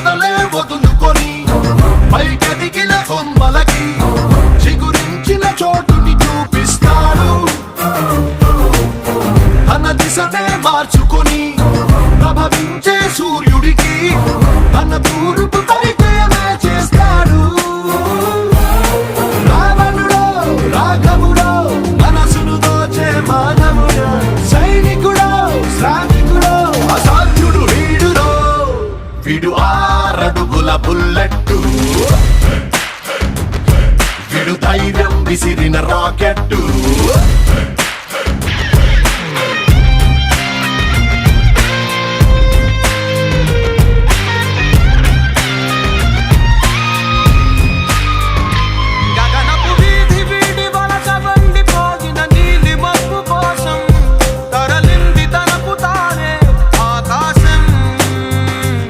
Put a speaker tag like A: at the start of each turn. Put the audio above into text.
A: పొదలే వదులుకొని పైకెదిగిన కొమ్మలకి చిగురించిన చోటుని చూపిస్తాడు. తన దిశనే మార్చుకొని ప్రభవించే సూర్యుడికి తన తూర్పు పరిచయమే చేస్తాడు. రావణుడో రాఘవుడో మనసును దోచే మానవుడో, సైనికుడో శ్రామికుడో అసాధ్యుడు వీడులో. వీడు 6 అడుగుల బుల్లెట్టు, వీడు ధైర్యం విసిరిన రాకెట్టు.